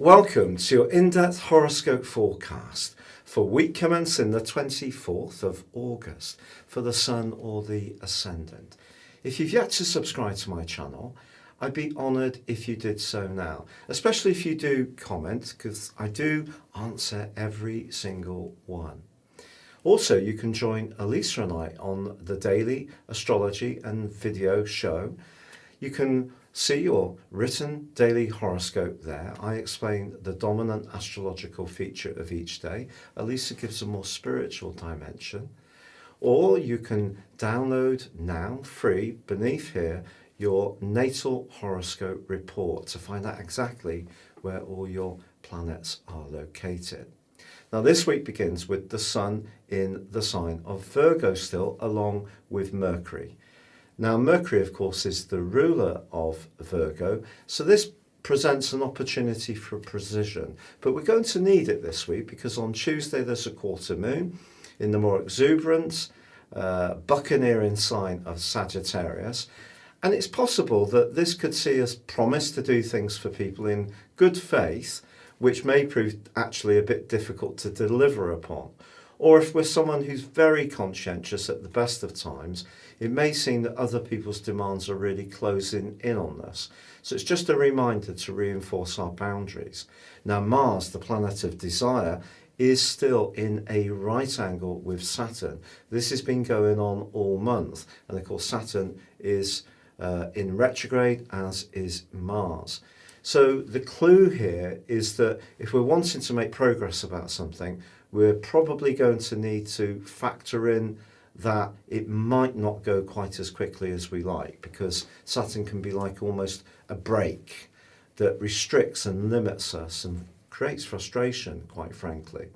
Welcome to your in-depth horoscope forecast for week commencing the 24th of August for the Sun or the Ascendant. If you've yet to subscribe to my channel, I'd be honoured if you did so now, especially if you do comment, because I do answer every single one. Also, you can join Elisa and I on the daily astrology and video show. You can see your written daily horoscope there. I explain the dominant astrological feature of each day. Elisa gives a more spiritual dimension. Or you can download now, free, beneath here, your natal horoscope report to find out exactly where all your planets are located. Now this week begins with the Sun in the sign of Virgo still, along with Mercury. Now Mercury, of course, is the ruler of Virgo, so this presents an opportunity for precision. But we're going to need it this week because on Tuesday there's a quarter moon in the more exuberant, buccaneering sign of Sagittarius. And it's possible that this could see us promise to do things for people in good faith, which may prove actually a bit difficult to deliver upon. Or if we're someone who's very conscientious at the best of times, it may seem that other people's demands are really closing in on us. So it's just a reminder to reinforce our boundaries. Now Mars, the planet of desire, is still in a right angle with Saturn. This has been going on all month. And of course Saturn is in retrograde, as is Mars. So the clue here is that if we're wanting to make progress about something, we're probably going to need to factor in that it might not go quite as quickly as we like, because Saturn can be like almost a brake that restricts and limits us and creates frustration, quite frankly.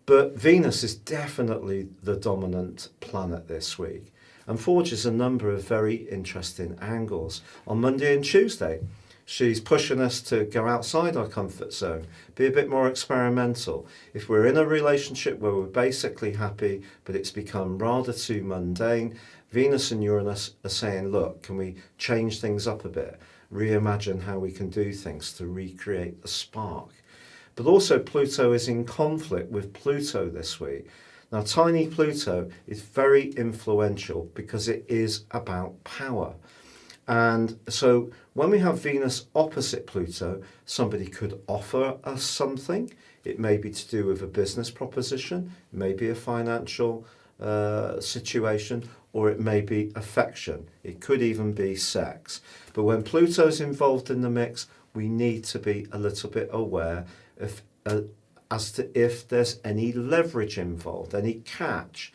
But Venus is definitely the dominant planet this week and forges a number of very interesting angles. On Monday and Tuesday, she's pushing us to go outside our comfort zone, be a bit more experimental. If we're in a relationship where we're basically happy, but it's become rather too mundane, Venus and Uranus are saying, look, can we change things up a bit? Reimagine how we can do things to recreate the spark. But also Pluto is in conflict with Pluto this week. Now, tiny Pluto is very influential because it is about power. And so when we have Venus opposite Pluto, somebody could offer us something. It may be to do with a business proposition, it may be a financial situation, or it may be affection. It could even be sex. But when Pluto's involved in the mix, we need to be a little bit aware of as to if there's any leverage involved, any catch.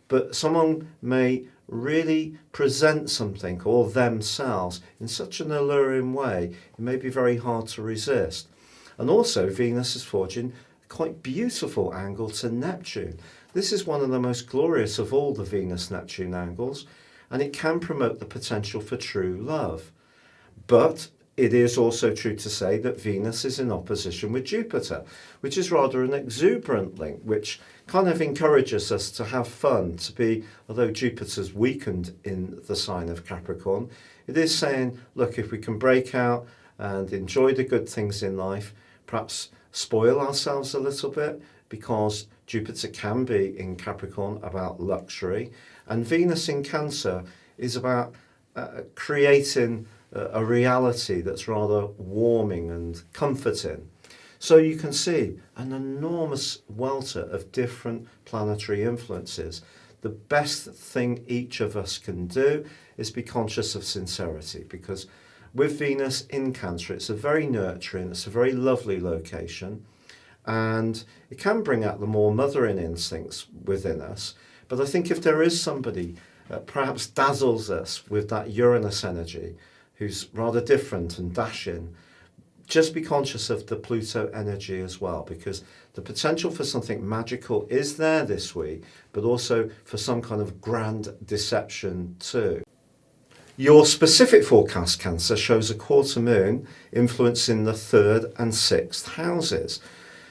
But someone may really present something or themselves in such an alluring way, it may be very hard to resist. And also Venus is forging a quite beautiful angle to Neptune. This is one of the most glorious of all the Venus-Neptune angles, and it can promote the potential for true love. But it is also true to say that Venus is in opposition with Jupiter, which is rather an exuberant link, which kind of encourages us to have fun, to be, although Jupiter's weakened in the sign of Capricorn, it is saying, look, if we can break out and enjoy the good things in life, perhaps spoil ourselves a little bit, because Jupiter can be in Capricorn about luxury, and Venus in Cancer is about creating a reality that's rather warming and comforting. So you can see an enormous welter of different planetary influences. The best thing each of us can do is be conscious of sincerity, because with Venus in Cancer, it's a very nurturing, it's a very lovely location, and it can bring out the more mothering instincts within us. But I think if there is somebody perhaps dazzles us with that Uranus energy, who's rather different and dashing, just be conscious of the Pluto energy as well, because the potential for something magical is there this week, but also for some kind of grand deception too. Your specific forecast, Cancer, shows a quarter moon influencing the 3rd and 6th houses.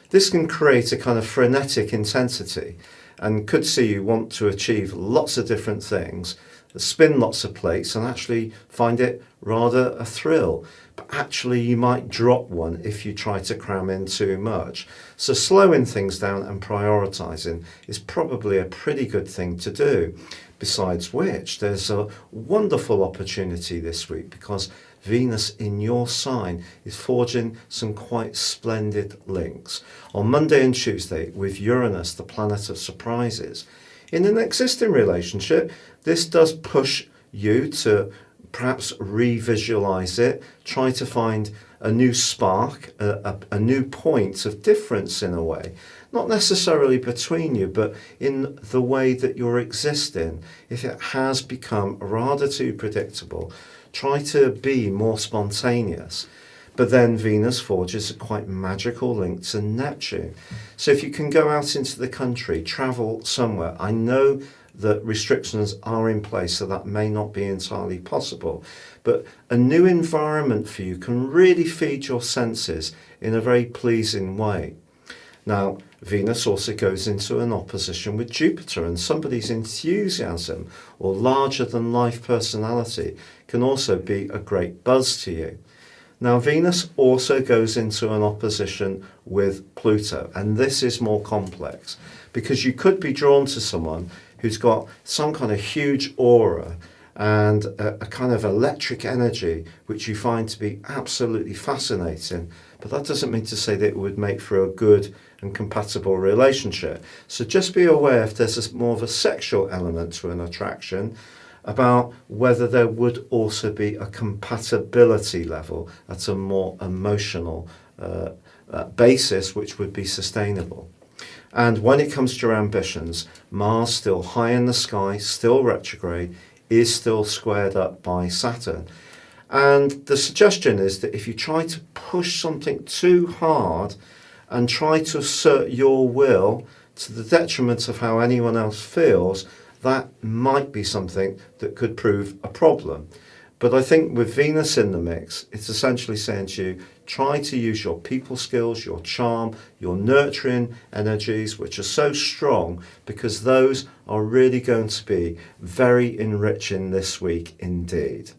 This can create a kind of frenetic intensity and could see you want to achieve lots of different things spin lots of plates and actually find it rather a thrill. But actually you might drop one if you try to cram in too much. So slowing things down and prioritising is probably a pretty good thing to do. Besides which, there's a wonderful opportunity this week because Venus in your sign is forging some quite splendid links. On Monday and Tuesday with Uranus, the planet of surprises. In an existing relationship, this does push you to perhaps revisualize it, try to find a new spark, a new point of difference in a way. Not necessarily between you, but in the way that you're existing. If it has become rather too predictable, try to be more spontaneous. But then Venus forges a quite magical link to Neptune. So if you can go out into the country, travel somewhere, I know that restrictions are in place, so that may not be entirely possible. But a new environment for you can really feed your senses in a very pleasing way. Now, Venus also goes into an opposition with Jupiter, and somebody's enthusiasm or larger than life personality can also be a great buzz to you. Now, Venus also goes into an opposition with Pluto, and this is more complex because you could be drawn to someone who's got some kind of huge aura and a kind of electric energy which you find to be absolutely fascinating. But that doesn't mean to say that it would make for a good and compatible relationship. So just be aware if there's more of a sexual element to an attraction, about whether there would also be a compatibility level at a more emotional basis which would be sustainable. And when it comes to your ambitions, Mars still high in the sky, still retrograde, is still squared up by Saturn. And the suggestion is that if you try to push something too hard and try to assert your will to the detriment of how anyone else feels, that might be something that could prove a problem. But I think with Venus in the mix, it's essentially saying to you, try to use your people skills, your charm, your nurturing energies, which are so strong, because those are really going to be very enriching this week indeed.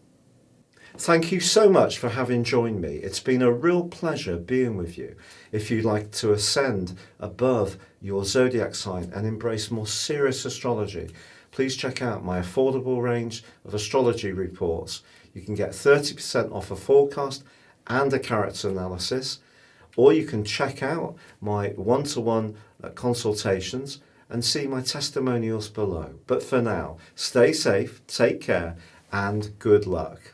Thank you so much for having joined me. It's been a real pleasure being with you. If you'd like to ascend above your zodiac sign and embrace more serious astrology, please check out my affordable range of astrology reports. You can get 30% off a forecast and a character analysis, or you can check out my one-to-one consultations and see my testimonials below. But for now, stay safe, take care, and good luck.